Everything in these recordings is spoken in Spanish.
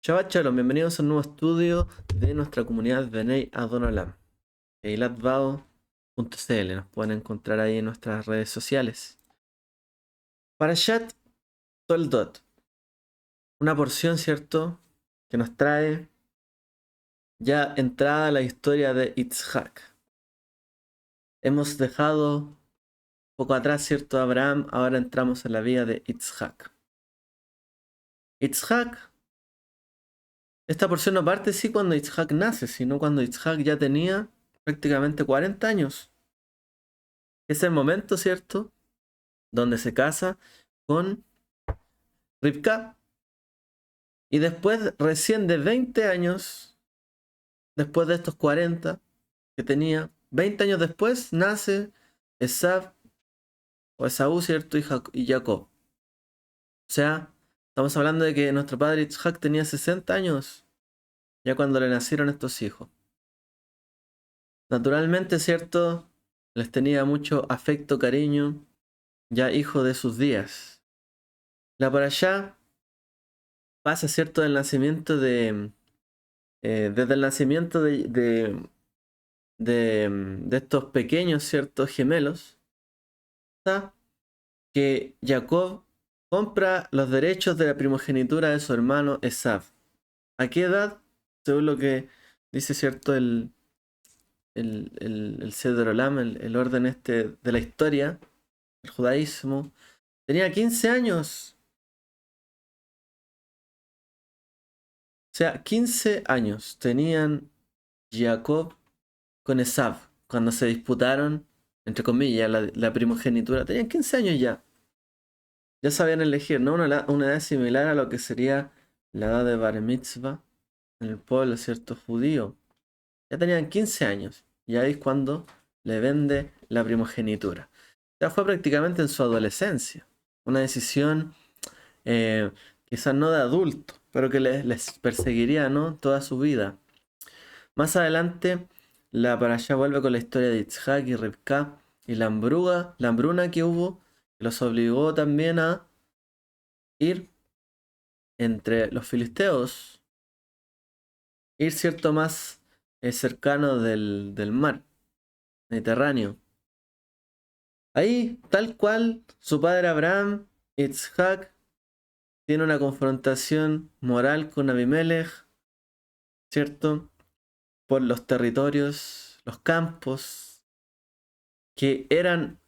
Shabbat Shalom, bienvenidos a un nuevo estudio de nuestra comunidad Bnei Adonolam. eilatbao.cl, nos pueden encontrar ahí en nuestras redes sociales. Parashat Toldot, una porción, ¿cierto?, que nos trae ya entrada a la historia de Yitzhak. Hemos dejado poco atrás, ¿cierto?, a Abraham, ahora entramos en la vida de Yitzhak. Yitzhak, esta porción no parte sí cuando Yitzhak nace, sino cuando Yitzhak ya tenía prácticamente 40 años. Es el momento, ¿cierto?, donde se casa con Rivka. Y después, recién de 20 años, después de estos 40 que tenía, 20 años después, nace Esav, o Esaú, ¿cierto?, y Jacob. O sea, estamos hablando de que nuestro padre Yitzhak tenía 60 años, ya cuando le nacieron estos hijos. Naturalmente, ¿cierto?, les tenía mucho afecto, cariño, ya hijo de sus días. La parashá pasa, ¿cierto?, del nacimiento desde el nacimiento de estos pequeños, ¿ciertos?, gemelos, hasta que Jacob compra los derechos de la primogenitura de su hermano Esav. ¿A qué edad? Según lo que dice, ¿cierto?, el Seder Olam, el orden este de la historia, el judaísmo, tenía 15 años. O sea, 15 años tenían Jacob con Esav cuando se disputaron, entre comillas, la primogenitura. Tenían 15 años ya. Ya sabían elegir, ¿no? Una edad similar a lo que sería la edad de Bar Mitzvah en el pueblo, ¿cierto?, judío. Ya tenían 15 años. Y ahí es cuando le vende la primogenitura. Ya fue prácticamente en su adolescencia. Una decisión quizás no de adulto, pero que les perseguiría, ¿no?, toda su vida. Más adelante, la parashá vuelve con la historia de Yitzhak y Rivka y la hambruna que hubo, que los obligó también a ir entre los filisteos, ir, cierto, más cercano del mar Mediterráneo. Ahí, tal cual, su padre Abraham, Yitzhak, tiene una confrontación moral con Abimelech, ¿cierto?, por los territorios, los campos, que eran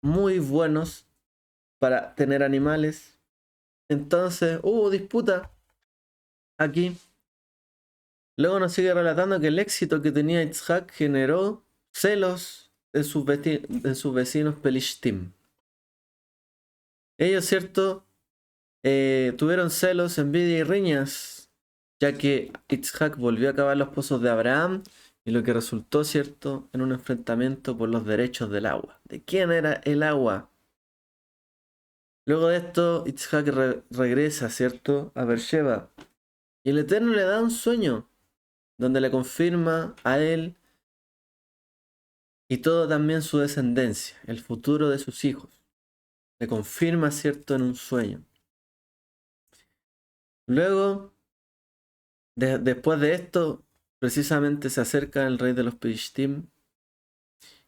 muy buenos para tener animales. Entonces hubo disputa aquí. Luego nos sigue relatando que el éxito que tenía Yitzhak generó celos de sus vecinos Pelishtim. Ellos, ¿cierto?, tuvieron celos, envidia y riñas, ya que Yitzhak volvió a cavar los pozos de Abraham y lo que resultó, ¿cierto?, en un enfrentamiento por los derechos del agua. ¿De quién era el agua? Luego de esto, Yitzhak regresa, ¿cierto?, a Beersheba. Y el Eterno le da un sueño, donde le confirma a él y todo también su descendencia, el futuro de sus hijos. Le confirma, ¿cierto?, en un sueño. Luego, después de esto, precisamente se acerca el rey de los Pelishtim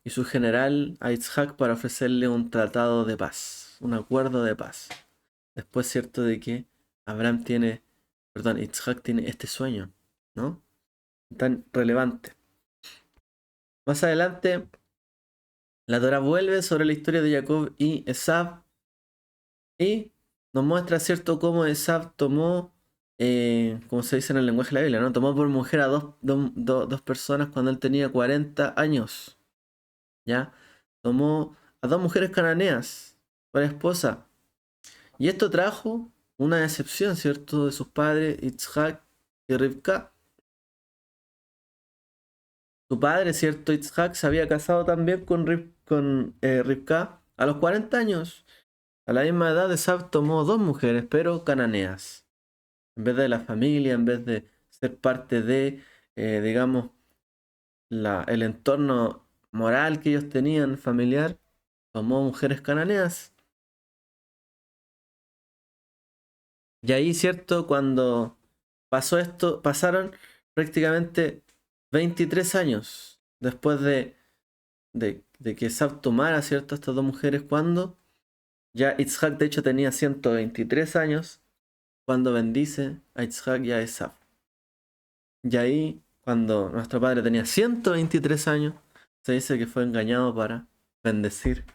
y su general a Yitzhak para ofrecerle un tratado de paz, un acuerdo de paz. Después, ¿cierto?, de que Yitzhak tiene este sueño, ¿no?, tan relevante. Más adelante, la Torah vuelve sobre la historia de Jacob y Esav y nos muestra, ¿cierto?, cómo Esav tomó, como se dice en el lenguaje de la Biblia, ¿no?, tomó por mujer a dos personas cuando él tenía 40 años. ¿Ya? Tomó a dos mujeres cananeas para esposa. Y esto trajo una decepción, ¿cierto?, de sus padres, Yitzhak y Rivka. Su padre, ¿cierto?, Yitzhak, se había casado también con Rivka a los 40 años. A la misma edad, Esab tomó dos mujeres, pero cananeas. En vez de la familia, en vez de ser parte de, digamos, el entorno moral que ellos tenían, familiar, tomó mujeres cananeas. Y ahí, ¿cierto?, cuando pasaron prácticamente 23 años después de que Esab tomara, ¿cierto?, estas dos mujeres, cuando ya Yitzhak de hecho tenía 123 años, cuando bendice a Yitzhak y a Esab. Y ahí, cuando nuestro padre tenía 123 años, se dice que fue engañado para bendecir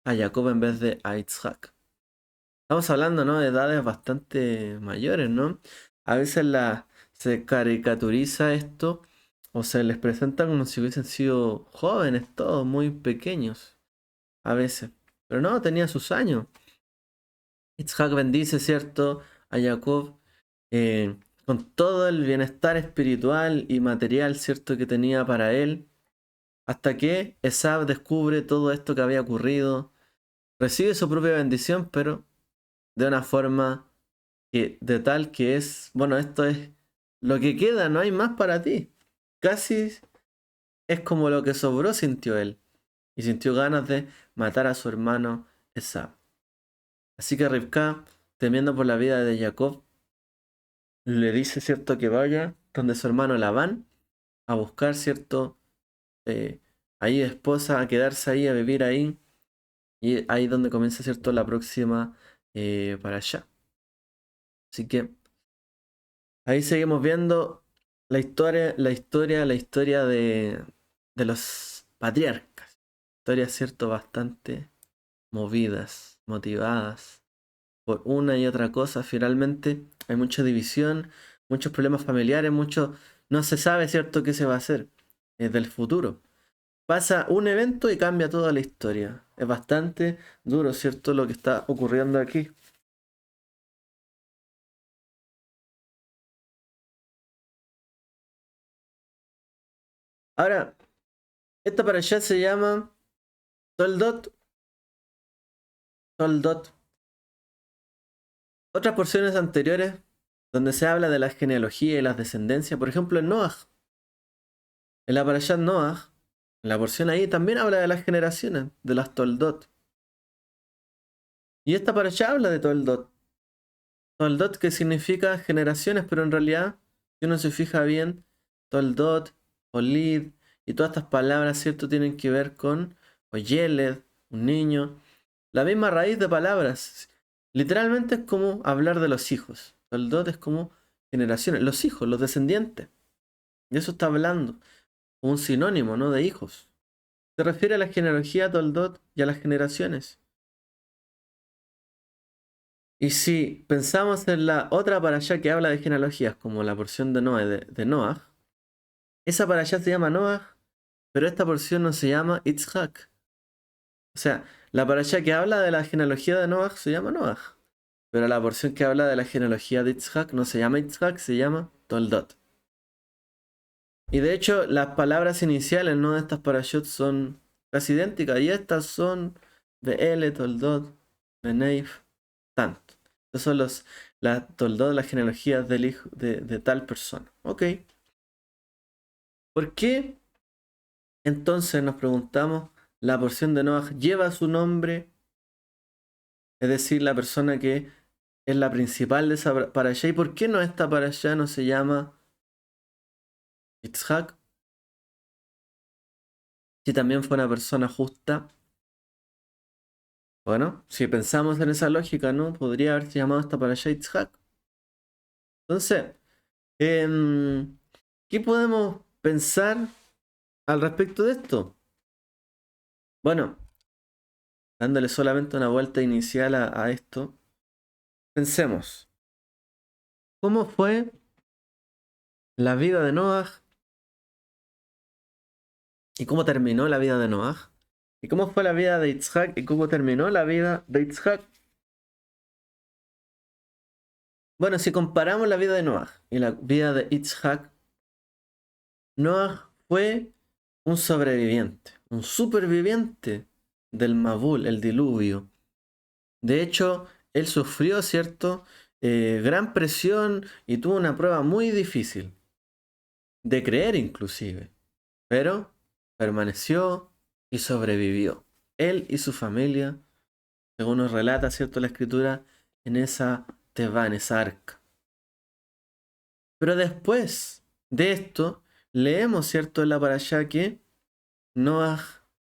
a Jacob en vez de a Yitzhak. Estamos hablando, ¿no?, de edades bastante mayores, ¿no? A veces se caricaturiza esto o se les presenta como si hubiesen sido jóvenes, todos muy pequeños, a veces. Pero no, tenía sus años. Yitzhak bendice, ¿cierto?, a Jacob con todo el bienestar espiritual y material, ¿cierto?, que tenía para él, hasta que Esab descubre todo esto que había ocurrido, recibe su propia bendición, pero de una forma de tal que es, bueno, esto es lo que queda, no hay más para ti. Casi es como lo que sobró, sintió él, y sintió ganas de matar a su hermano Esab. Así que Rivka, temiendo por la vida de Jacob, le dice, ¿cierto?, que vaya donde su hermano Labán a buscar, ¿cierto?, eh, ahí esposa, a quedarse ahí, a vivir ahí, y ahí donde comienza, ¿cierto?, la próxima para allá. Así que ahí seguimos viendo la historia de los patriarcas. Historias, ¿cierto?, bastante movidas, motivadas por una y otra cosa. Finalmente hay mucha división, muchos problemas familiares, no se sabe, ¿cierto?, qué se va a hacer del futuro. Pasa un evento y cambia toda la historia. Es bastante duro, ¿cierto?, lo que está ocurriendo aquí. Ahora, esta para allá se llama Toldot. Toldot. Otras porciones anteriores donde se habla de la genealogía y las descendencias, por ejemplo en Noah, en la Parashat Noah, en la porción ahí también habla de las generaciones, de las Toldot. Y esta Parashat habla de Toldot. Toldot, que significa generaciones, pero en realidad, si uno se fija bien, Toldot, Olid y todas estas palabras, ¿cierto?, tienen que ver con Oyeled, un niño. La misma raíz de palabras. Literalmente es como hablar de los hijos. Toldot es como generaciones, los hijos, los descendientes. De eso está hablando. Un sinónimo, ¿no?, de hijos. Se refiere a la genealogía Toldot y a las generaciones. Y si pensamos en la otra parashá que habla de genealogías, como la porción de Noé, de Noah, esa parashá se llama Noah, pero esta porción no se llama Itzhak. O sea, la parashá que habla de la genealogía de Noah se llama Noah, pero la porción que habla de la genealogía de Itzhak no se llama Itzhak, se llama Toldot. Y de hecho, las palabras iniciales, ¿no?, de estas parashot son casi idénticas, y estas son Be'ele, Toldot, Beneif, tanto. Estos son las Toldot, las genealogías del hijo de tal persona. Ok. ¿Por qué entonces, nos preguntamos, la porción de Noah lleva su nombre? Es decir, la persona que es la principal de esa parashá. ¿Y por qué no esta parashá no se llama Yitzhak? Si también fue una persona justa. Bueno, si pensamos en esa lógica, ¿no?, podría haberse llamado esta parashá Yitzhak. Entonces, ¿qué podemos pensar al respecto de esto? Bueno, dándole solamente una vuelta inicial a esto, pensemos, ¿cómo fue la vida de Noah y cómo terminó la vida de Noah? ¿Y cómo fue la vida de Yitzhak y cómo terminó la vida de Yitzhak? Bueno, si comparamos la vida de Noah y la vida de Yitzhak, Noah fue un sobreviviente, un superviviente del Mabul, el diluvio. De hecho, él sufrió, ¿cierto?, gran presión y tuvo una prueba muy difícil, de creer inclusive, pero permaneció y sobrevivió. Él y su familia, según nos relata, ¿cierto?, la escritura, en esa teba, en esa arca. Pero después de esto, leemos, ¿cierto?, en la parashá que Noah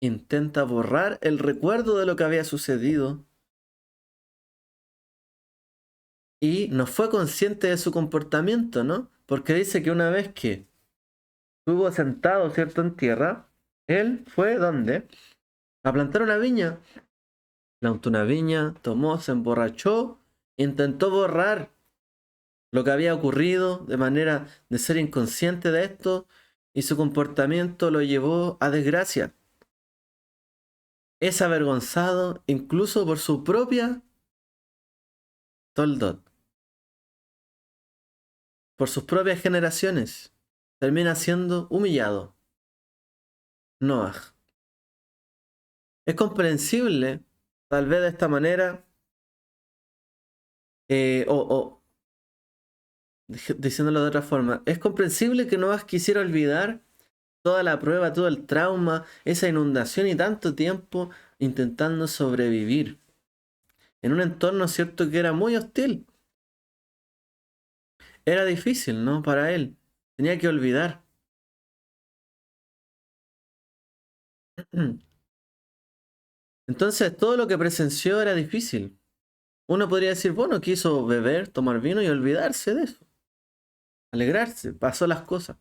intenta borrar el recuerdo de lo que había sucedido y no fue consciente de su comportamiento, ¿no? Porque dice que una vez que estuvo sentado, ¿cierto?, en tierra, él fue, ¿dónde? A plantar una viña. Plantó una viña, tomó, se emborrachó, intentó borrar lo que había ocurrido de manera de ser inconsciente de esto y su comportamiento lo llevó a desgracia. Es avergonzado incluso por su propia toldot, por sus propias generaciones. Termina siendo humillado. Noah. Es comprensible, tal vez de esta manera, o diciéndolo de otra forma, es comprensible que Noah quisiera olvidar toda la prueba, todo el trauma, esa inundación y tanto tiempo intentando sobrevivir en un entorno, cierto, que era muy hostil. Era difícil, ¿no? Para él. Tenía que olvidar. Entonces, todo lo que presenció era difícil. Uno podría decir, bueno, quiso beber, tomar vino y olvidarse de eso. Alegrarse, pasó las cosas.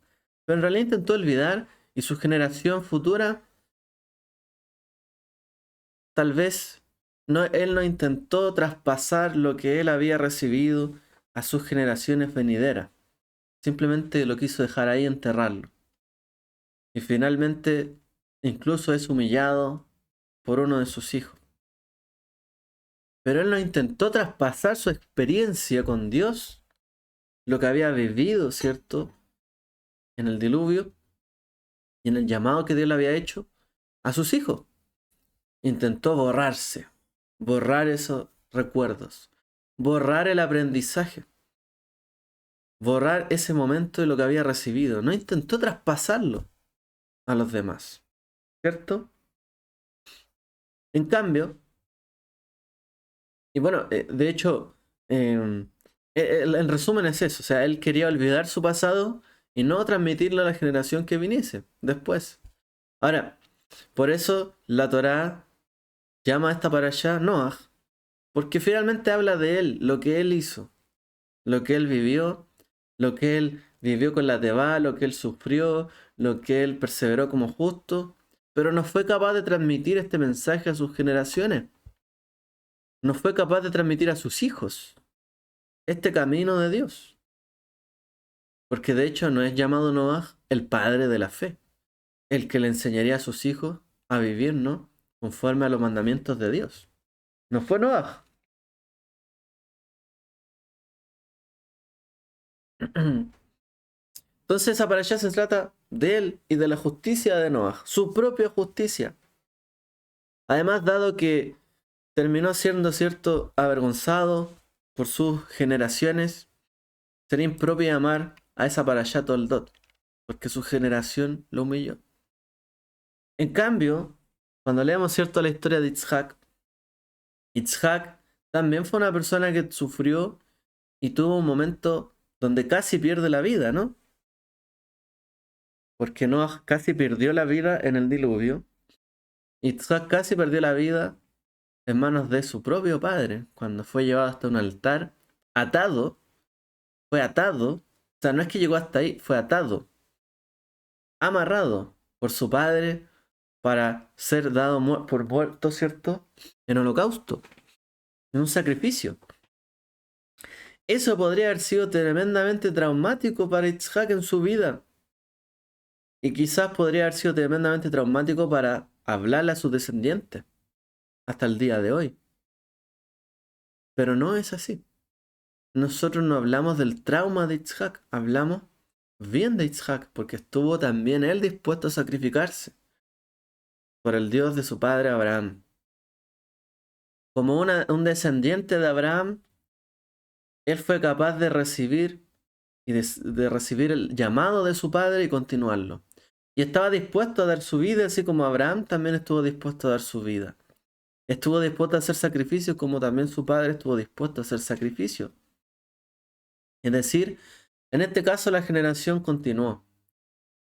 Pero en realidad intentó olvidar y su generación futura, tal vez, no, él no intentó traspasar lo que él había recibido a sus generaciones venideras. Simplemente lo quiso dejar ahí, enterrarlo. Y finalmente, incluso es humillado por uno de sus hijos. Pero él no intentó traspasar su experiencia con Dios, lo que había vivido, ¿cierto?, en el diluvio y en el llamado que Dios le había hecho a sus hijos. Intentó borrarse, borrar esos recuerdos, borrar el aprendizaje, borrar ese momento de lo que había recibido. No intentó traspasarlo a los demás, ¿cierto? En cambio, y bueno, de hecho, el resumen es eso. O sea, él quería olvidar su pasado y no transmitirlo a la generación que viniese después. Ahora, por eso la Torá llama a esta parashá Noah, porque finalmente habla de él, lo que él hizo, lo que él vivió, lo que él vivió con la Tebá, lo que él sufrió, lo que él perseveró como justo, pero no fue capaz de transmitir este mensaje a sus generaciones. No fue capaz de transmitir a sus hijos este camino de Dios. Porque de hecho no es llamado Noah el padre de la fe, el que le enseñaría a sus hijos a vivir, ¿no?, conforme a los mandamientos de Dios. No fue Noah. Entonces esa parashá se trata de él y de la justicia de Noah, su propia justicia. Además, dado que terminó siendo, cierto, avergonzado por sus generaciones, sería impropio llamar a esa parashá Toldot, porque su generación lo humilló. En cambio, cuando leemos, cierto, la historia de Itzhak, Itzhak también fue una persona que sufrió y tuvo un momento donde casi pierde la vida, ¿no? Porque Noah casi perdió la vida en el diluvio. Itzhak casi perdió la vida en manos de su propio padre, cuando fue llevado hasta un altar, atado, fue atado, o sea, no es que llegó hasta ahí, fue atado, amarrado por su padre para ser dado por muerto, ¿cierto?, en holocausto, en un sacrificio. Eso podría haber sido tremendamente traumático para Itzhak en su vida. Y quizás podría haber sido tremendamente traumático para hablarle a sus descendientes hasta el día de hoy. Pero no es así. Nosotros no hablamos del trauma de Itzhak, hablamos bien de Itzhak, porque estuvo también él dispuesto a sacrificarse por el Dios de su padre Abraham. Como un descendiente de Abraham, él fue capaz de recibir y de recibir el llamado de su padre y continuarlo. Y estaba dispuesto a dar su vida, así como Abraham también estuvo dispuesto a dar su vida. Estuvo dispuesto a hacer sacrificios como también su padre estuvo dispuesto a hacer sacrificios. Es decir, En este caso la generación continuó.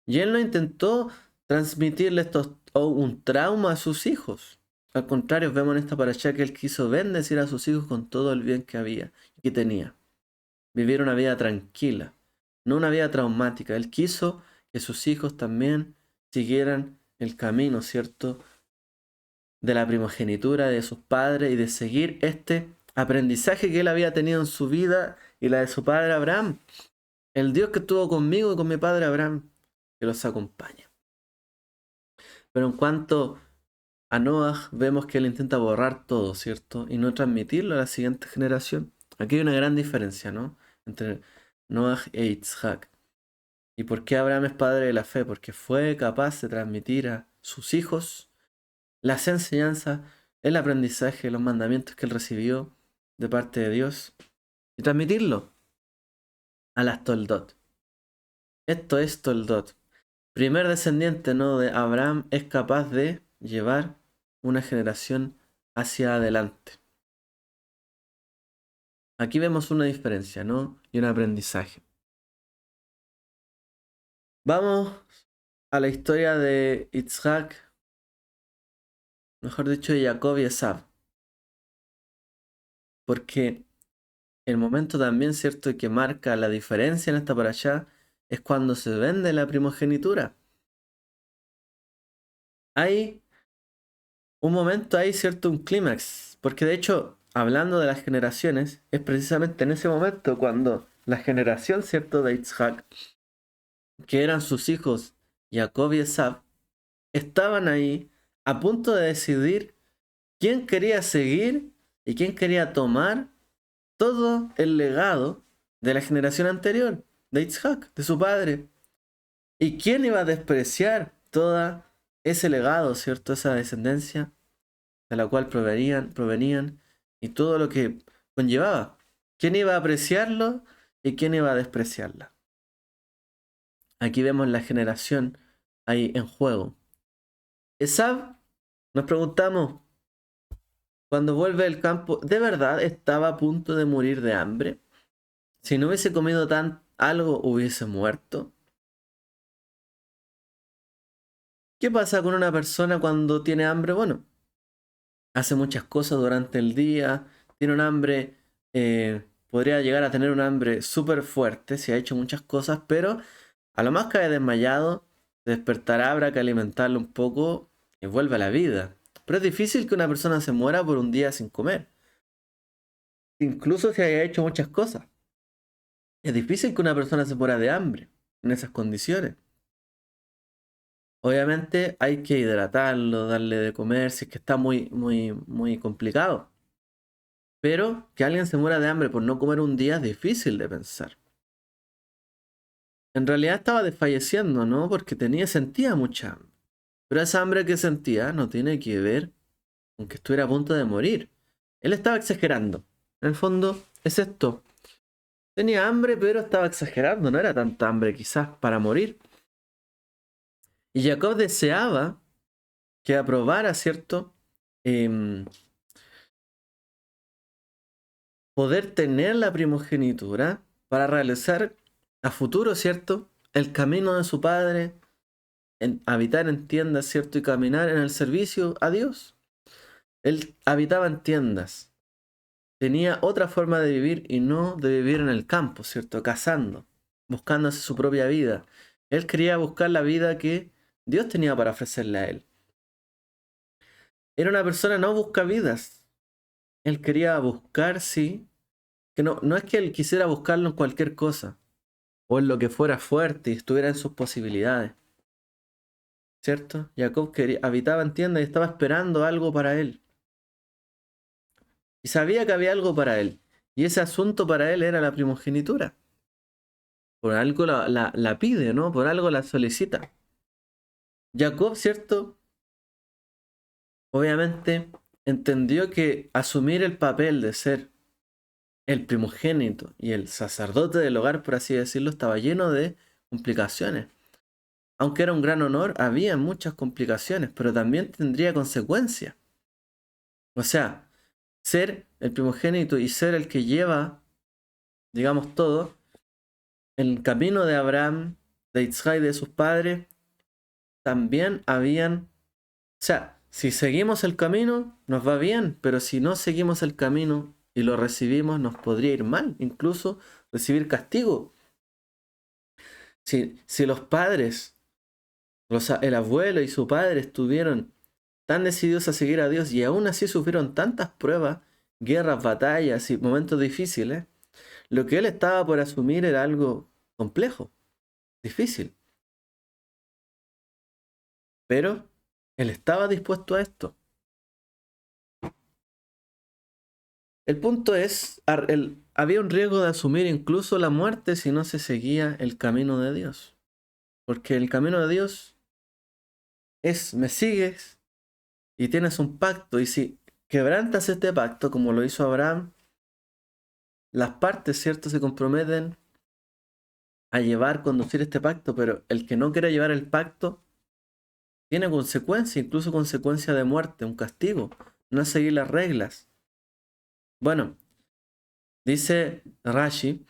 Y él no intentó transmitirle un trauma a sus hijos. Al contrario, vemos en esta parasha que él quiso bendecir a sus hijos con todo el bien que había y que tenía. Vivir una vida tranquila, no una vida traumática. Él quiso que sus hijos también siguieran el camino, ¿cierto?, de la primogenitura de sus padres y de seguir este aprendizaje que él había tenido en su vida y la de su padre Abraham. El Dios que estuvo conmigo y con mi padre Abraham, que los acompaña. Pero en cuanto a Noah, vemos que él intenta borrar todo, ¿cierto? Y no transmitirlo a la siguiente generación. Aquí hay una gran diferencia, ¿no?, entre Noah e Yitzhak. ¿Y por qué Abraham es padre de la fe? Porque fue capaz de transmitir a sus hijos las enseñanzas, el aprendizaje, los mandamientos que él recibió de parte de Dios y transmitirlo a las Toldot. Esto es Toldot. Primer descendiente, ¿no?, de Abraham es capaz de llevar una generación hacia adelante. Aquí vemos una diferencia, ¿no?, y un aprendizaje. Vamos a la historia de Yitzhak, mejor dicho, de Jacob y Esav. Porque el momento también, ¿cierto?, que marca la diferencia en esta parashá es cuando se vende la primogenitura. Hay un momento ahí, ¿cierto?, un clímax. Porque de hecho, hablando de las generaciones, es precisamente en ese momento cuando la generación, ¿cierto?, de Yitzhak, que eran sus hijos Jacob y Esav, estaban ahí a punto de decidir quién quería seguir y quién quería tomar todo el legado de la generación anterior, de Yitzhak, de su padre. ¿Y quién iba a despreciar todo ese legado, ¿cierto? Esa descendencia de la cual provenían y todo lo que conllevaba. ¿Quién iba a apreciarlo y quién iba a despreciarla? Aquí vemos la generación ahí en juego. Esav, nos preguntamos, cuando vuelve del campo, ¿de verdad estaba a punto de morir de hambre? Si no hubiese comido algo, hubiese muerto. ¿Qué pasa con una persona cuando tiene hambre? Bueno, hace muchas cosas durante el día, tiene un hambre, podría llegar a tener un hambre súper fuerte si ha hecho muchas cosas, pero a lo más cae desmayado, despertará, habrá que alimentarlo un poco y vuelve a la vida. Pero es difícil que una persona se muera por un día sin comer, incluso si haya hecho muchas cosas. Es difícil que una persona se muera de hambre en esas condiciones. Obviamente hay que hidratarlo, darle de comer, si es que está muy complicado. Pero que alguien se muera de hambre por no comer un día es difícil de pensar. En realidad estaba desfalleciendo, ¿no? Porque sentía mucha hambre. Pero esa hambre que sentía no tiene que ver con que estuviera a punto de morir. Él estaba exagerando. En el fondo es esto. Tenía hambre, pero estaba exagerando. No era tanta hambre quizás para morir. Y Jacob deseaba que aprobara, ¿cierto? Poder tener la primogenitura para realizar a futuro, ¿cierto?, el camino de su padre, en habitar en tiendas, ¿cierto?, y caminar en el servicio a Dios. Él habitaba en tiendas, tenía otra forma de vivir y no de vivir en el campo, ¿cierto?, cazando, buscándose su propia vida. Él quería buscar la vida que Dios tenía para ofrecerle a él. Era una persona no busca vidas. Él quería buscar, sí, que no es que él quisiera buscarlo en cualquier cosa, o en lo que fuera fuerte y estuviera en sus posibilidades. ¿Cierto? Jacob habitaba en tienda y estaba esperando algo para él. Y sabía que había algo para él. Y ese asunto para él era la primogenitura. Por algo la pide, ¿no? Por algo la solicita. Jacob, ¿cierto? Obviamente entendió que asumir el papel de ser el primogénito y el sacerdote del hogar, por así decirlo, estaba lleno de complicaciones. Aunque era un gran honor, había muchas complicaciones, pero también tendría consecuencias. O sea, ser el primogénito y ser el que lleva, digamos, todo, el camino de Abraham, de Isaac y de sus padres, también habían, o sea, si seguimos el camino, nos va bien, pero si no seguimos el camino y lo recibimos, nos podría ir mal, incluso recibir castigo. Si los padres, el abuelo y su padre estuvieron tan decididos a seguir a Dios y aún así sufrieron tantas pruebas, guerras, batallas y momentos difíciles, lo que él estaba por asumir era algo complejo, difícil. Pero él estaba dispuesto a esto. El punto es, había un riesgo de asumir incluso la muerte si no se seguía el camino de Dios. Porque el camino de Dios es, me sigues y tienes un pacto. Y si quebrantas este pacto, como lo hizo Abraham, las partes, ¿cierto?, se comprometen a conducir este pacto, pero el que no quiera llevar el pacto tiene consecuencias, incluso consecuencia de muerte, un castigo, no seguir las reglas. Bueno, dice Rashi,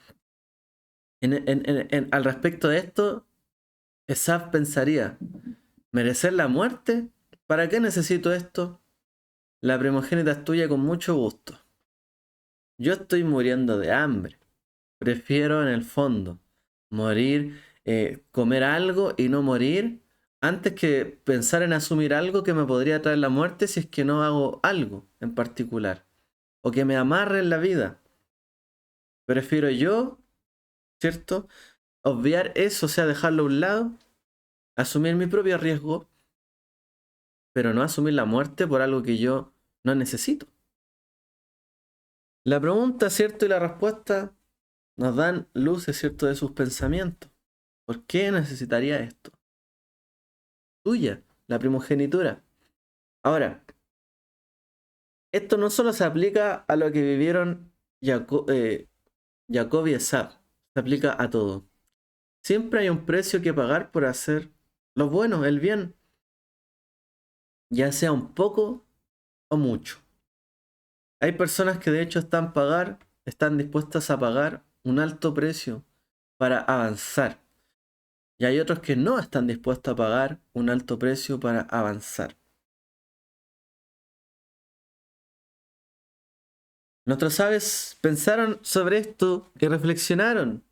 al respecto de esto, Esaf pensaría, ¿merecer la muerte? ¿Para qué necesito esto? La primogénita es tuya con mucho gusto. Yo estoy muriendo de hambre. Prefiero en el fondo morir, comer algo y no morir, antes que pensar en asumir algo que me podría traer la muerte si es que no hago algo en particular. O que me amarre en la vida. Prefiero yo, ¿cierto?, obviar eso, o sea, dejarlo a un lado, asumir mi propio riesgo, pero no asumir la muerte por algo que yo no necesito. La pregunta, ¿cierto?, y la respuesta nos dan luces, ¿cierto?, de sus pensamientos. ¿Por qué necesitaría esto? Tuya, la primogenitura. Ahora, esto no solo se aplica a lo que vivieron Jacob y Esab, se aplica a todo. Siempre hay un precio que pagar por hacer lo bueno, el bien, ya sea un poco o mucho. Hay personas que de hecho están dispuestas a pagar un alto precio para avanzar. Y hay otros que no están dispuestos a pagar un alto precio para avanzar. Nuestros aves pensaron sobre esto y reflexionaron.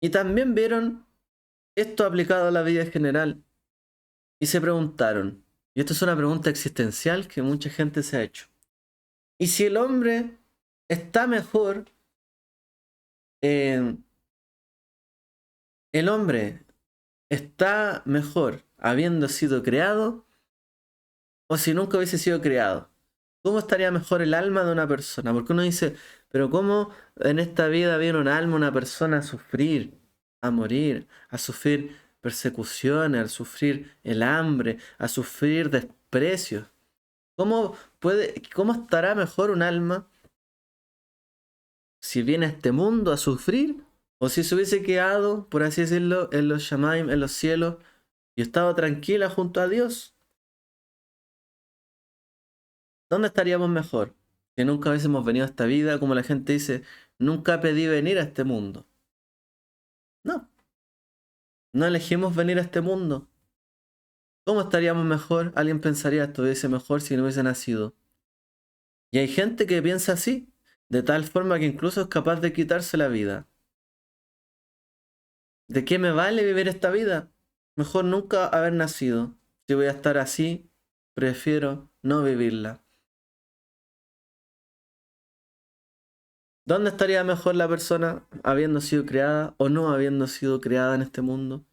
Y también vieron esto aplicado a la vida en general. Y se preguntaron, y esto es una pregunta existencial que mucha gente se ha hecho. ¿Y si el hombre está mejor, eh, el hombre está mejor habiendo sido creado o si nunca hubiese sido creado? ¿Cómo estaría mejor el alma de una persona? Porque uno dice, pero ¿cómo en esta vida viene un alma, una persona a sufrir, a morir, a sufrir persecuciones, a sufrir el hambre, a sufrir desprecios? ¿Cómo estará mejor un alma si viene a este mundo a sufrir o si se hubiese quedado, por así decirlo, en los Shamaim, en los cielos, y estado tranquila junto a Dios? ¿Dónde estaríamos mejor? Que nunca hubiésemos venido a esta vida, como la gente dice, nunca pedí venir a este mundo. No, no elegimos venir a este mundo. ¿Cómo estaríamos mejor? Alguien pensaría esto hubiese mejor si no hubiese nacido. Y hay gente que piensa así, de tal forma que incluso es capaz de quitarse la vida. ¿De qué me vale vivir esta vida? Mejor nunca haber nacido. Si voy a estar así, prefiero no vivirla. ¿Dónde estaría mejor la persona habiendo sido creada o no habiendo sido creada en este mundo?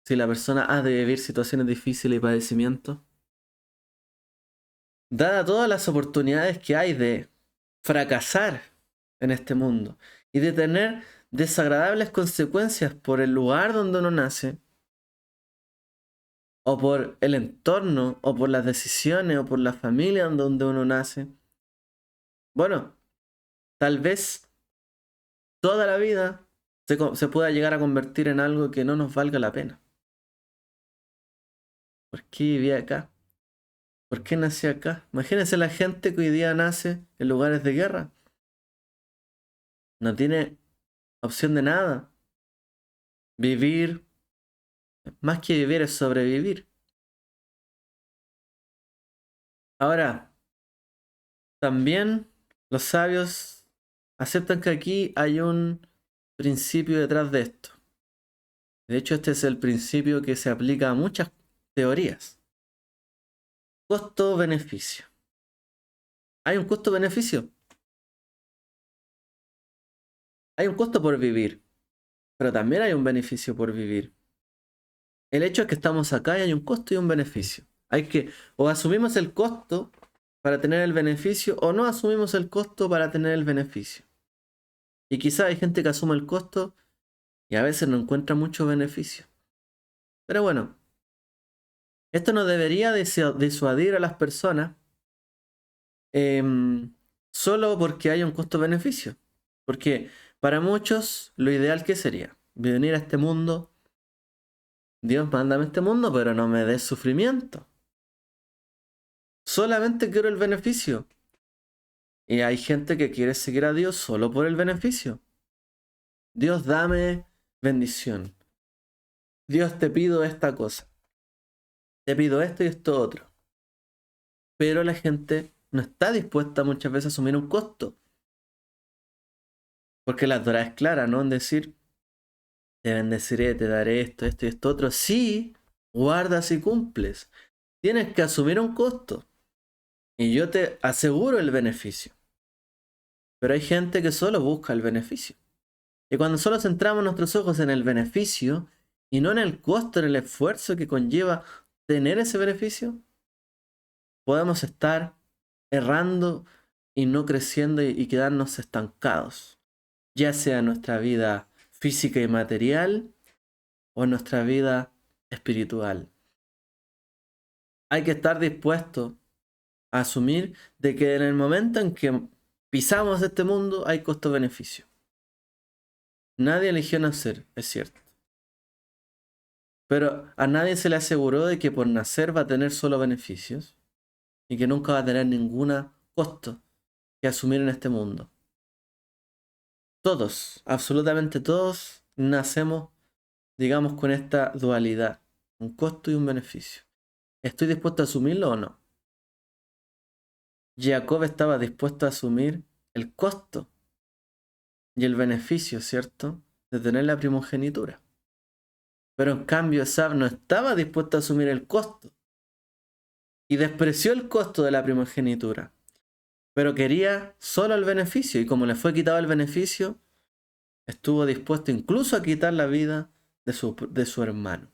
Si la persona ha de vivir situaciones difíciles y padecimientos. Dada todas las oportunidades que hay de fracasar en este mundo y de tener desagradables consecuencias por el lugar donde uno nace, o por el entorno, o por las decisiones, o por la familia donde uno nace, bueno, tal vez toda la vida se pueda llegar a convertir en algo que no nos valga la pena. ¿Por qué viví acá? ¿Por qué nací acá? Imagínense la gente que hoy día nace en lugares de guerra. No tiene opción de nada. Vivir, más que vivir es sobrevivir. Ahora, también los sabios aceptan que aquí hay un principio detrás de esto. De hecho, este es el principio que se aplica a muchas teorías. Costo-beneficio. ¿Hay un costo-beneficio? Hay un costo por vivir, pero también hay un beneficio por vivir. El hecho es que estamos acá y hay un costo y un beneficio. Hay que, o asumimos el costo para tener el beneficio, o no asumimos el costo para tener el beneficio. Y quizá hay gente que asume el costo y a veces no encuentra mucho beneficio. Pero bueno, esto no debería disuadir a las personas solo porque haya un costo-beneficio. Porque para muchos lo ideal que sería venir a este mundo. Dios, mándame este mundo, pero no me des sufrimiento. Solamente quiero el beneficio. Y hay gente que quiere seguir a Dios solo por el beneficio. Dios, dame bendición. Dios, te pido esta cosa. Te pido esto y esto otro. Pero la gente no está dispuesta muchas veces a asumir un costo. Porque la Torah es clara, ¿no? En decir, te bendeciré, te daré esto, esto y esto otro. Sí, guardas y cumples. Tienes que asumir un costo. Y yo te aseguro el beneficio. Pero hay gente que solo busca el beneficio. Y cuando solo centramos nuestros ojos en el beneficio y no en el costo, en el esfuerzo que conlleva tener ese beneficio, podemos estar errando y no creciendo y quedarnos estancados. Ya sea en nuestra vida física y material o en nuestra vida espiritual. Hay que estar dispuesto a asumir de que en el momento en que pisamos este mundo hay costo-beneficio. Nadie eligió nacer, es cierto. Pero a nadie se le aseguró de que por nacer va a tener solo beneficios y que nunca va a tener ningún costo que asumir en este mundo. Todos, absolutamente todos, nacemos, digamos, con esta dualidad, un costo y un beneficio. ¿Estoy dispuesto a asumirlo o no? Jacob estaba dispuesto a asumir el costo y el beneficio, ¿cierto?, de tener la primogenitura. Pero en cambio Esab no estaba dispuesto a asumir el costo y despreció el costo de la primogenitura, pero quería solo el beneficio, y como le fue quitado el beneficio, estuvo dispuesto incluso a quitar la vida de su hermano.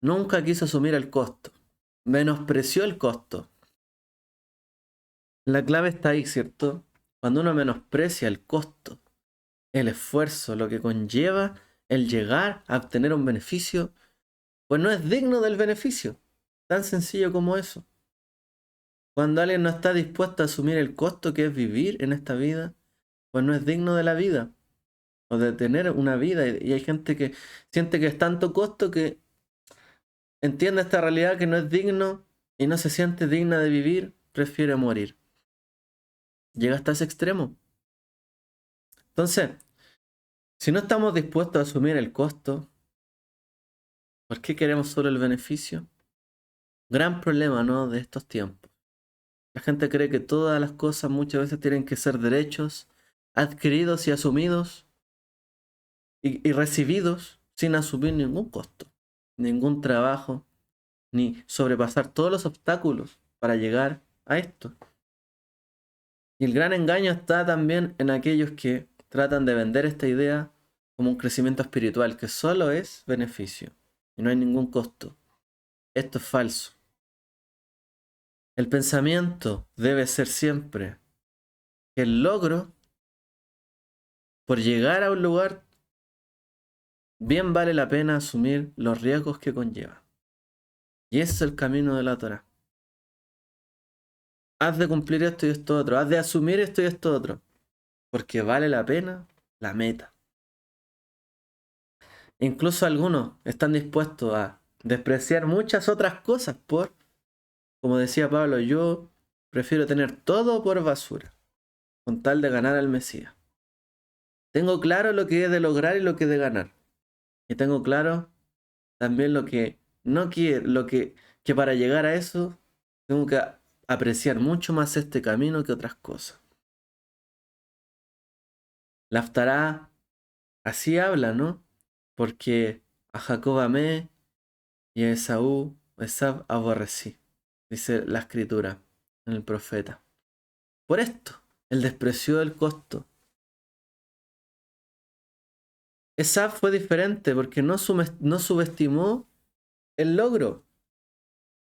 Nunca quiso asumir el costo, menospreció el costo. La clave está ahí, ¿cierto? Cuando uno menosprecia el costo, el esfuerzo, lo que conlleva el llegar a obtener un beneficio, pues no es digno del beneficio. Tan sencillo como eso. Cuando alguien no está dispuesto a asumir el costo que es vivir en esta vida, pues no es digno de la vida o de tener una vida. Y hay gente que siente que es tanto costo que entiende esta realidad que no es digno y no se siente digna de vivir, prefiere morir. Llega hasta ese extremo. Entonces, si no estamos dispuestos a asumir el costo, ¿por qué queremos solo el beneficio? Gran problema, ¿no?, de estos tiempos. La gente cree que todas las cosas muchas veces tienen que ser derechos adquiridos y asumidos y recibidos sin asumir ningún costo, ningún trabajo, ni sobrepasar todos los obstáculos para llegar a esto. Y el gran engaño está también en aquellos que tratan de vender esta idea como un crecimiento espiritual, que solo es beneficio y no hay ningún costo. Esto es falso. El pensamiento debe ser siempre que el logro por llegar a un lugar bien vale la pena asumir los riesgos que conlleva. Y ese es el camino de la Torah. Has de cumplir esto y esto otro. Has de asumir esto y esto otro. Porque vale la pena la meta. Incluso algunos están dispuestos a despreciar muchas otras cosas por, como decía Pablo, yo prefiero tener todo por basura, con tal de ganar al Mesías. Tengo claro lo que he de lograr y lo que he de ganar. Y tengo claro también lo que no quiero, que para llegar a eso tengo que apreciar mucho más este camino que otras cosas. La Haftará así habla, ¿no? Porque a Jacob amé y a Esab aborrecí, dice la escritura en el profeta. Por esto, él despreció el costo. Esab fue diferente porque no subestimó el logro.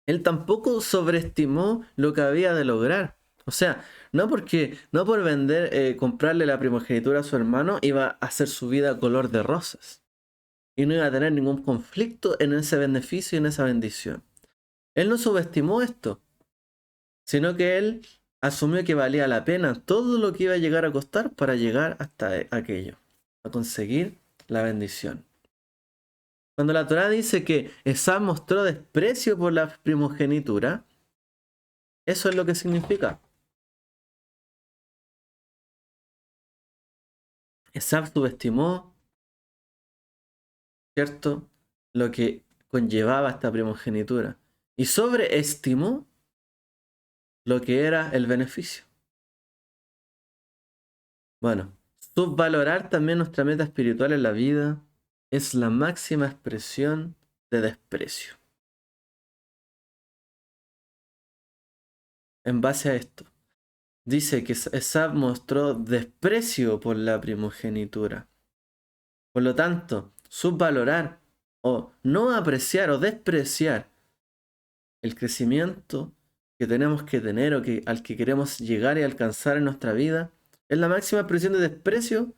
Él tampoco sobreestimó lo que había de lograr. O sea, no por vender, comprarle la primogenitura a su hermano, iba a hacer su vida color de rosas. Y no iba a tener ningún conflicto en ese beneficio y en esa bendición. Él no subestimó esto, sino que él asumió que valía la pena todo lo que iba a llegar a costar para llegar hasta aquello, a conseguir la bendición. Cuando la Torá dice que Esab mostró desprecio por la primogenitura, eso es lo que significa. Esab subestimó, ¿cierto?, lo que conllevaba esta primogenitura y sobreestimó lo que era el beneficio. Bueno, subvalorar también nuestra meta espiritual en la vida es la máxima expresión de desprecio. En base a esto, dice que Esab mostró desprecio por la primogenitura. Por lo tanto, subvalorar o no apreciar o despreciar el crecimiento que tenemos que tener o al que queremos llegar y alcanzar en nuestra vida es la máxima expresión de desprecio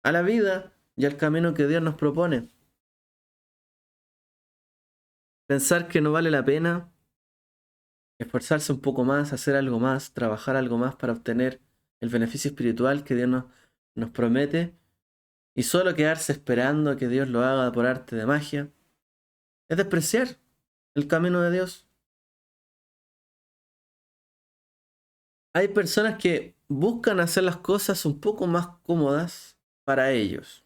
a la vida y al camino que Dios nos propone. Pensar que no vale la pena esforzarse un poco más, hacer algo más, trabajar algo más para obtener el beneficio espiritual que Dios nos promete y solo quedarse esperando que Dios lo haga por arte de magia, es despreciar el camino de Dios. Hay personas que buscan hacer las cosas un poco más cómodas para ellos,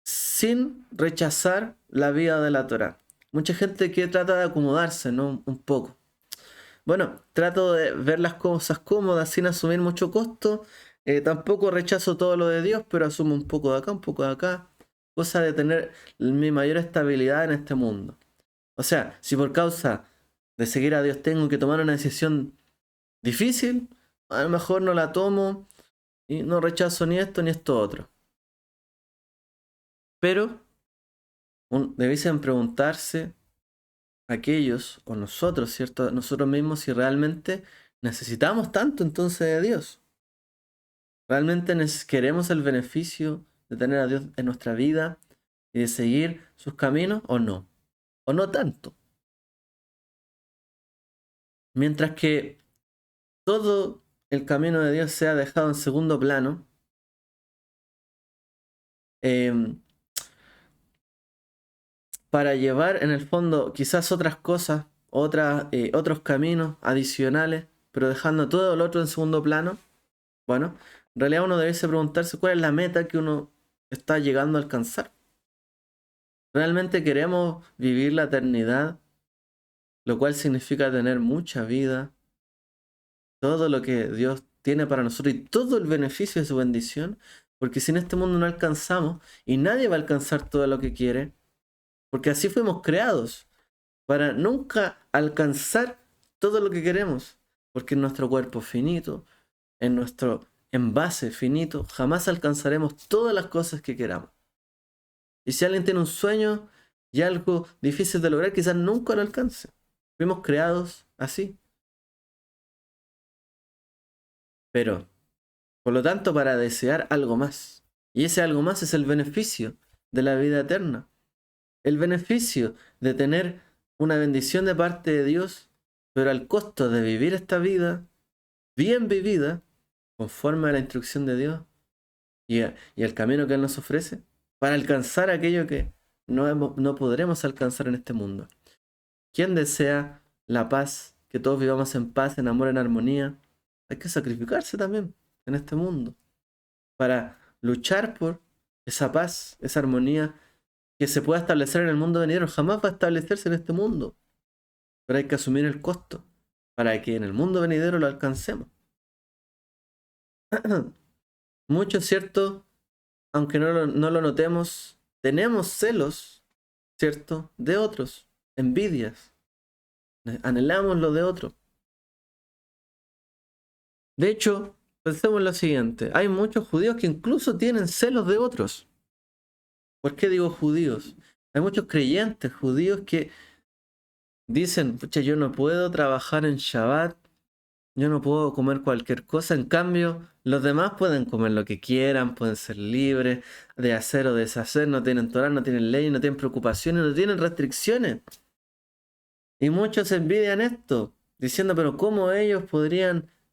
sin rechazar la vida de la Torá. Mucha gente que trata de acomodarse, ¿no? Un poco. Bueno, trato de ver las cosas cómodas sin asumir mucho costo. Tampoco rechazo todo lo de Dios, pero asumo un poco de acá, un poco de acá. Cosa de tener mi mayor estabilidad en este mundo. O sea, si por causa de seguir a Dios tengo que tomar una decisión difícil, a lo mejor no la tomo y no rechazo ni esto ni esto otro. Pero debiesen preguntarse aquellos o nosotros, ¿cierto? Nosotros mismos si realmente necesitamos tanto entonces de Dios. ¿Realmente queremos el beneficio de tener a Dios en nuestra vida y de seguir sus caminos o no? O no tanto. Mientras que todo el camino de Dios sea dejado en segundo plano, em, para llevar en el fondo quizás otras cosas, otros caminos adicionales, pero dejando todo lo otro en segundo plano, bueno, en realidad uno debe preguntarse cuál es la meta que uno está llegando a alcanzar. ¿Realmente queremos vivir la eternidad? Lo cual significa tener mucha vida, todo lo que Dios tiene para nosotros y todo el beneficio de su bendición, porque si en este mundo no alcanzamos y nadie va a alcanzar todo lo que quiere, porque así fuimos creados, para nunca alcanzar todo lo que queremos, porque en nuestro cuerpo finito, en nuestro envase finito, jamás alcanzaremos todas las cosas que queramos. Y si alguien tiene un sueño y algo difícil de lograr, quizás nunca lo alcance. Fuimos creados así. Pero, por lo tanto, para desear algo más. Y ese algo más es el beneficio de la vida eterna. El beneficio de tener una bendición de parte de Dios, pero al costo de vivir esta vida bien vivida, conforme a la instrucción de Dios y al camino que Él nos ofrece, para alcanzar aquello que no podremos alcanzar en este mundo. ¿Quién desea la paz? Que todos vivamos en paz, en amor, en armonía. Hay que sacrificarse también en este mundo. para luchar por esa paz, esa armonía que se pueda establecer en el mundo venidero. Jamás va a establecerse en este mundo, pero hay que asumir el costo para que en el mundo venidero lo alcancemos. Mucho, ¿cierto? Aunque no lo notemos, tenemos celos, ¿cierto? De otros, envidias, anhelamos lo de otro. De hecho, pensemos en lo siguiente, hay muchos judíos que incluso tienen celos de otros. ¿Por qué digo judíos? Hay muchos creyentes judíos que dicen, pucha, yo no puedo trabajar en Shabbat, yo no puedo comer cualquier cosa, en cambio, los demás pueden comer lo que quieran, pueden ser libres de hacer o deshacer, no tienen Torah, no tienen ley, no tienen preocupaciones, no tienen restricciones. Y muchos envidian esto, diciendo, pero ¿cómo ellos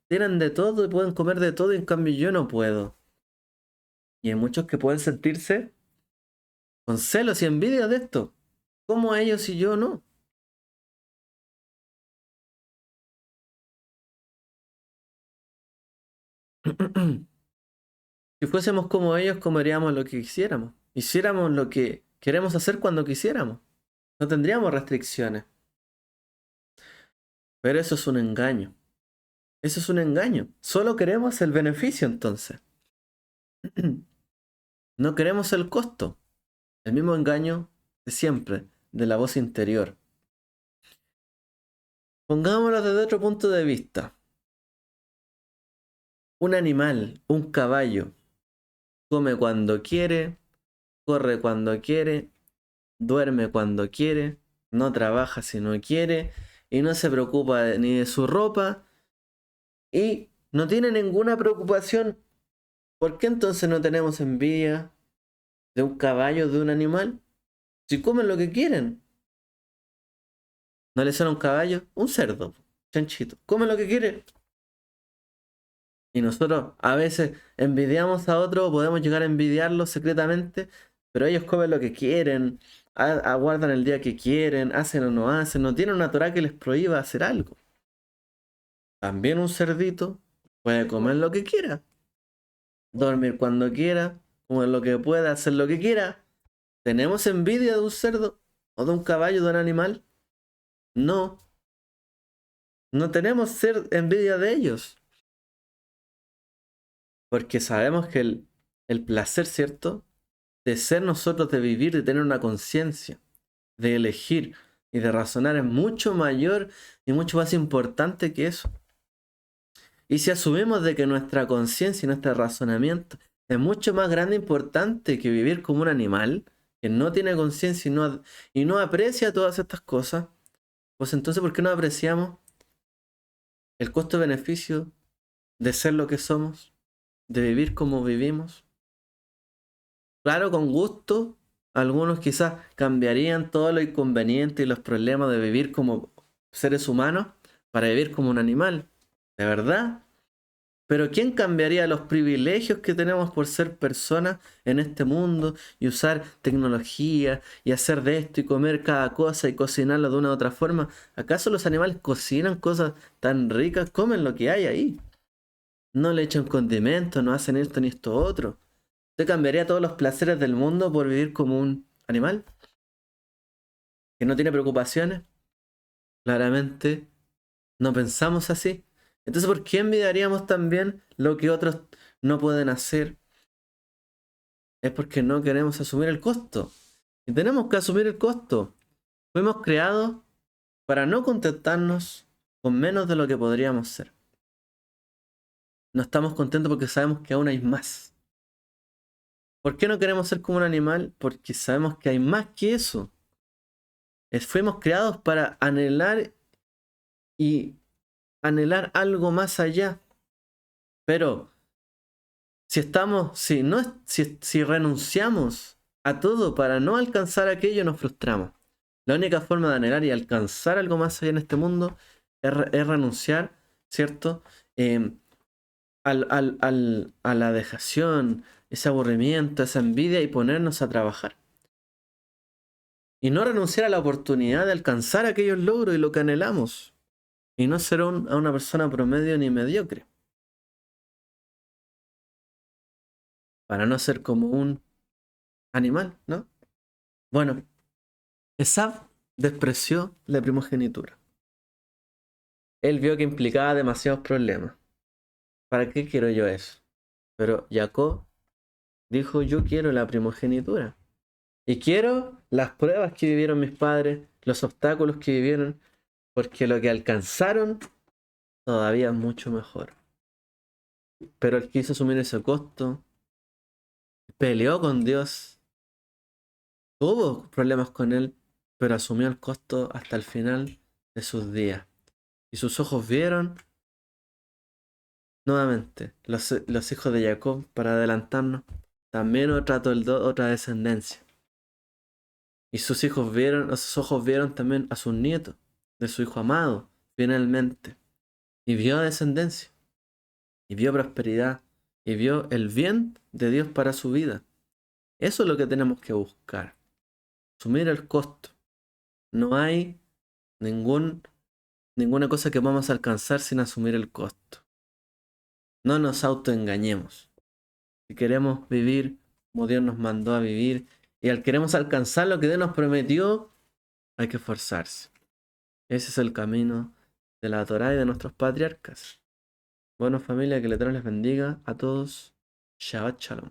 tienen de todo y pueden comer de todo y en cambio yo no puedo? Y hay muchos que pueden sentirse con celos y envidia de esto. ¿Cómo ellos y yo no? Si fuésemos como ellos, comeríamos lo que quisiéramos. Hiciéramos lo que queremos hacer cuando quisiéramos. No tendríamos restricciones. Pero eso es un engaño. Eso es un engaño. Solo queremos el beneficio entonces. No queremos el costo. El mismo engaño de siempre, de la voz interior. Pongámoslo desde otro punto de vista. Un animal, un caballo, come cuando quiere, corre cuando quiere, duerme cuando quiere, no trabaja si no quiere y no se preocupa ni de su ropa y no tiene ninguna preocupación. ¿Por qué entonces no tenemos envidia de un caballo, de un animal? Si comen lo que quieren. ¿No le suena un caballo? Un cerdo, chanchito. Come lo que quiere. Y nosotros a veces envidiamos a otros, podemos llegar a envidiarlos secretamente, pero ellos comen lo que quieren, aguardan el día que quieren, hacen o no hacen, no tienen una Torah que les prohíba hacer algo. También un cerdito puede comer lo que quiera, dormir cuando quiera, comer lo que pueda, hacer lo que quiera. ¿Tenemos envidia de un cerdo o de un caballo, de un animal? No, no tenemos envidia de ellos, porque sabemos que el placer, ¿cierto? De ser nosotros, de vivir, de tener una conciencia, de elegir y de razonar es mucho mayor y mucho más importante que eso. Y si asumimos de que nuestra conciencia y nuestro razonamiento es mucho más grande e importante que vivir como un animal, que no tiene conciencia y no aprecia todas estas cosas, pues entonces ¿por qué no apreciamos el costo-beneficio de ser lo que somos, de vivir como vivimos? Claro, con gusto, algunos quizás cambiarían todo lo inconveniente y los problemas de vivir como seres humanos para vivir como un animal, de verdad. Pero ¿quién cambiaría los privilegios que tenemos por ser personas en este mundo y usar tecnología y hacer de esto y comer cada cosa y cocinarlo de una u otra forma? ¿Acaso los animales cocinan cosas tan ricas? Comen lo que hay ahí. No le echan condimentos, no hacen esto ni esto otro. ¿Usted cambiaría todos los placeres del mundo por vivir como un animal que no tiene preocupaciones? Claramente no pensamos así. Entonces, ¿por qué envidiaríamos también lo que otros no pueden hacer? Es porque no queremos asumir el costo. Y tenemos que asumir el costo. Fuimos creados para no contentarnos con menos de lo que podríamos ser. No estamos contentos porque sabemos que aún hay más. ¿Por qué no queremos ser como un animal? Porque sabemos que hay más que eso. Fuimos creados para y anhelar algo más allá. Pero si renunciamos a todo para no alcanzar aquello, nos frustramos. La única forma de anhelar y alcanzar algo más allá en este mundo es renunciar, ¿cierto? Em, a la dejación, ese aburrimiento, esa envidia y ponernos a trabajar. Y no renunciar a la oportunidad de alcanzar aquellos logros y lo que anhelamos. Y no ser a una persona promedio ni mediocre. para no ser como un animal, ¿no? Bueno, Esav despreció la primogenitura. Él vio que implicaba demasiados problemas. ¿Para qué quiero yo eso? Pero Jacob dijo, yo quiero la primogenitura. Y quiero las pruebas que vivieron mis padres, los obstáculos que vivieron, porque lo que alcanzaron todavía es mucho mejor. Pero él quiso asumir ese costo, peleó con Dios, tuvo problemas con él, pero asumió el costo hasta el final de sus días. Y sus ojos vieron nuevamente los hijos de Jacob, para adelantarnos, también otra descendencia. Y sus ojos vieron también a sus nietos, de su hijo amado, finalmente. Y vio descendencia, y vio prosperidad, y vio el bien de Dios para su vida. Eso es lo que tenemos que buscar. Asumir el costo. No hay ninguna cosa que vamos a alcanzar sin asumir el costo. No nos autoengañemos. Si queremos vivir como Dios nos mandó a vivir, y al queremos alcanzar lo que Dios nos prometió, hay que esforzarse. Ese es el camino de la Torá y de nuestros patriarcas. Bueno, familia, que el Eterno les bendiga a todos. Shabbat Shalom.